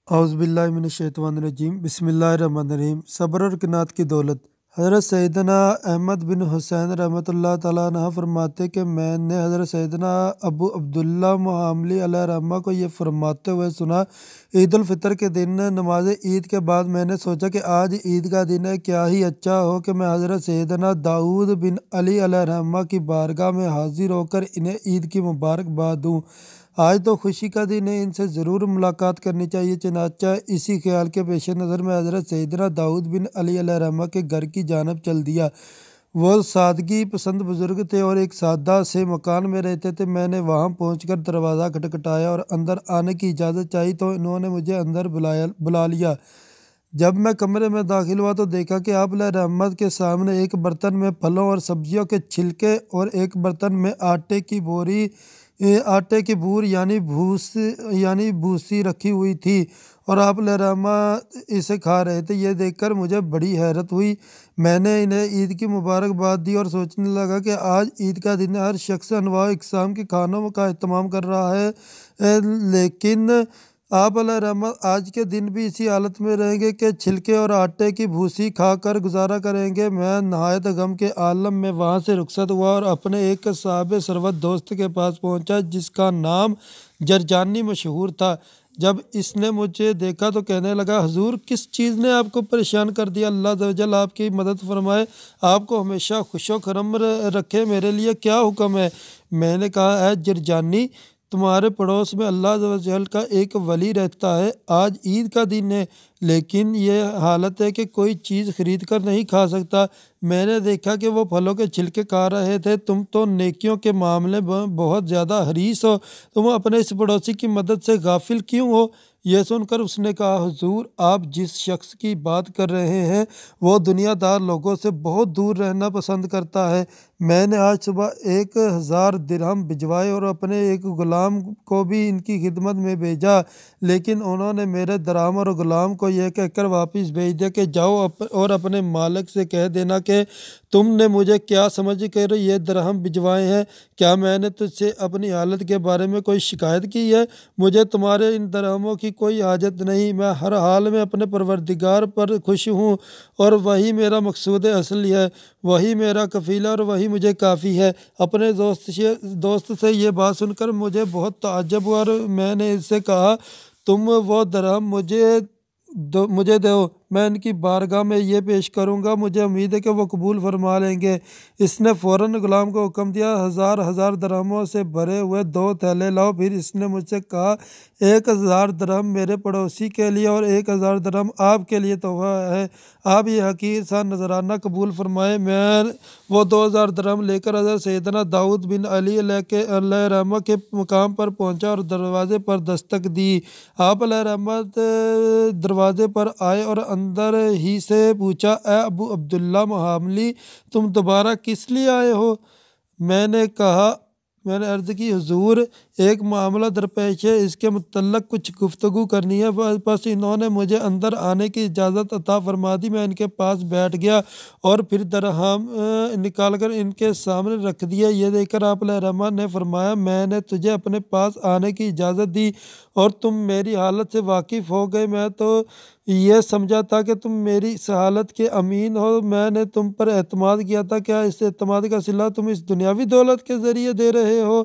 اعوذ باللہ من الشیطان الرجیم بسم اللہ الرحمن الرحیم۔ صبر اور قناعت کی دولت۔ حضرت سیدنا احمد بن حسین رحمۃ اللہ تعالیٰ عنہ فرماتے کہ میں نے حضرت سیدنا ابو عبداللہ محاملی علیہ الرحمہ کو یہ فرماتے ہوئے سنا، عید الفطر کے دن نماز عید کے بعد میں نے سوچا کہ آج عید کا دن ہے، کیا ہی اچھا ہو کہ میں حضرت سیدنا داؤد بن علی علیہ الرحمہ کی بارگاہ میں حاضر ہو کر انہیں عید کی مبارکباد دوں۔ آج تو خوشی کا دن ہے، ان سے ضرور ملاقات کرنی چاہیے۔ چنانچہ اسی خیال کے پیش نظر میں حضرت سیدنا داؤد بن علی علیہ الرحمہ کے گھر کی جانب چل دیا۔ وہ سادگی پسند بزرگ تھے اور ایک سادہ سے مکان میں رہتے تھے۔ میں نے وہاں پہنچ کر دروازہ کھٹکھٹایا اور اندر آنے کی اجازت چاہی تو انہوں نے مجھے اندر بلا لیا۔ جب میں کمرے میں داخل ہوا تو دیکھا کہ آپ علیہ رحمت کے سامنے ایک برتن میں پھلوں اور سبزیوں کے چھلکے اور ایک برتن میں آٹے کی بور یعنی بھوسی رکھی ہوئی تھی اور آپ علیہ رحمت اسے کھا رہے تھے۔ یہ دیکھ کر مجھے بڑی حیرت ہوئی۔ میں نے انہیں عید کی مبارکباد دی اور سوچنے لگا کہ آج عید کا دن ہے، ہر شخص انواع و اقسام کے کھانوں کا اہتمام کر رہا ہے، لیکن آپ علیہ رحمت آج کے دن بھی اسی حالت میں رہیں گے کہ چھلکے اور آٹے کی بھوسی کھا کر گزارا کریں گے۔ میں نہایت غم کے عالم میں وہاں سے رخصت ہوا اور اپنے ایک صاحب ثروت دوست کے پاس پہنچا جس کا نام جرجانی مشہور تھا۔ جب اس نے مجھے دیکھا تو کہنے لگا، حضور کس چیز نے آپ کو پریشان کر دیا؟ اللہ عز و جل آپ کی مدد فرمائے، آپ کو ہمیشہ خوش و خرم رکھے، میرے لیے کیا حکم ہے؟ میں نے کہا، اے جرجانی، تمہارے پڑوس میں اللہ عز و جل کا ایک ولی رہتا ہے۔ آج عید کا دن ہے لیکن یہ حالت ہے کہ کوئی چیز خرید کر نہیں کھا سکتا۔ میں نے دیکھا کہ وہ پھلوں کے چھلکے کھا رہے تھے۔ تم تو نیکیوں کے معاملے میں بہت زیادہ حریص ہو، تم اپنے اس پڑوسی کی مدد سے غافل کیوں ہو؟ یہ سن کر اس نے کہا، حضور آپ جس شخص کی بات کر رہے ہیں وہ دنیا دار لوگوں سے بہت دور رہنا پسند کرتا ہے۔ میں نے آج صبح 1000 درہم بھجوائے اور اپنے ایک غلام کو بھی ان کی خدمت میں بھیجا، لیکن انہوں نے میرے درہم اور غلام کو یہ کہہ کر واپس بھیج دیا کہ جاؤ اور اپنے مالک سے کہہ دینا کہ تم نے مجھے کیا سمجھ کر یہ درہم بھجوائے ہیں؟ کیا میں نے تجھ سے اپنی حالت کے بارے میں کوئی شکایت کی ہے؟ مجھے تمہارے ان درہموں کی کوئی حاجت نہیں، میں ہر حال میں اپنے پروردگار پر خوش ہوں اور وہی میرا مقصود اصلی ہے، وہی میرا کفیل ہے اور وہی مجھے کافی ہے۔ اپنے دوست سے یہ بات سن کر مجھے بہت تعجب ہوا اور میں نے اس سے کہا، تم وہ درہم مجھے دو، میں ان کی بارگاہ میں یہ پیش کروں گا، مجھے امید ہے کہ وہ قبول فرما لیں گے۔ اس نے فوراً غلام کو حکم دیا، 1000 درہموں سے بھرے ہوئے 2 تھیلے لاؤ۔ پھر اس نے مجھ سے کہا، 1000 درہم میرے پڑوسی کے لیے اور 1000 درہم آپ کے لیے تحفہ ہے، آپ یہ حقیر سا نذرانہ قبول فرمائیں۔ میں وہ 2000 درہم لے کر حضرت سیدنا داؤد بن علی علیہ رحمہ کے مقام پر پہنچا اور دروازے پر دستک دی۔ آپ علیہ رحمت دروازے پر آئے اور اندر ہی سے پوچھا، اے ابو عبداللہ محاملی، تم دوبارہ کس لیے آئے ہو؟ میں نے عرض کی، حضور ایک معاملہ درپیش ہے، اس کے متعلق کچھ گفتگو کرنی ہے۔ بس انہوں نے مجھے اندر آنے کی اجازت عطا فرما دی۔ میں ان کے پاس بیٹھ گیا اور پھر درہم نکال کر ان کے سامنے رکھ دیا۔ یہ دیکھ کر آپ علیہ رحمت نے فرمایا، میں نے تجھے اپنے پاس آنے کی اجازت دی اور تم میری حالت سے واقف ہو گئے۔ میں تو یہ سمجھا تھا کہ تم میری اس حالت کے امین ہو، میں نے تم پر اعتماد کیا تھا، کیا اس اعتماد کا صلہ تم اس دنیاوی دولت کے ذریعے دے رہے ہو؟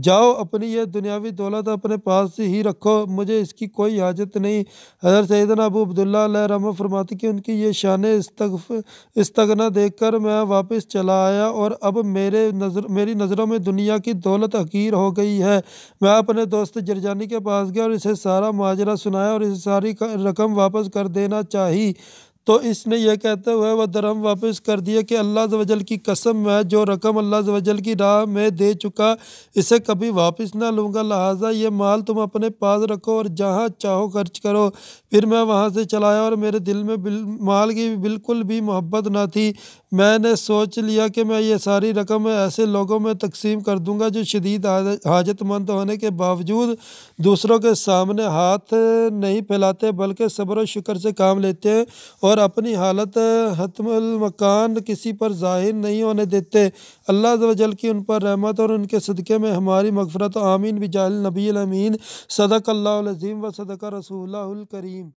جاؤ اپنی یہ دنیاوی دولت اپنے پاس ہی رکھو، مجھے اس کی کوئی حاجت نہیں۔ حضرت سیدنا ابو عبداللہ علیہ رحمہ فرماتے کہ ان کی یہ شان استغنا دیکھ کر میں واپس چلا آیا اور اب میری نظروں میں دنیا کی دولت حقیر ہو گئی ہے۔ میں اپنے دوست جرجانی کے پاس گیا اور اسے سارا ماجرا سنایا اور اسے ساری رقم واپس کر دینا چاہی تو اس نے یہ کہتے ہوئے وہ درہم واپس کر دیے کہ اللہ عز و جل کی قسم، میں جو رقم اللہ عز و جل کی راہ میں دے چکا اسے کبھی واپس نہ لوں گا، لہٰذا یہ مال تم اپنے پاس رکھو اور جہاں چاہو خرچ کرو۔ پھر میں وہاں سے چلا آیا اور میرے دل میں مال کی بالکل بھی محبت نہ تھی۔ میں نے سوچ لیا کہ میں یہ ساری رقم ایسے لوگوں میں تقسیم کر دوں گا جو شدید حاجت مند ہونے کے باوجود دوسروں کے سامنے ہاتھ نہیں پھیلاتے بلکہ صبر و شکر سے کام لیتے ہیں اور اور اپنی حالت حتم المکان کسی پر ظاہر نہیں ہونے دیتے۔ اللہ عز و جل کی ان پر رحمت اور ان کے صدقے میں ہماری مغفرت آمین بجاہ النبی الامین۔ صدق اللہ العظیم و صدق رسولہ الکریم۔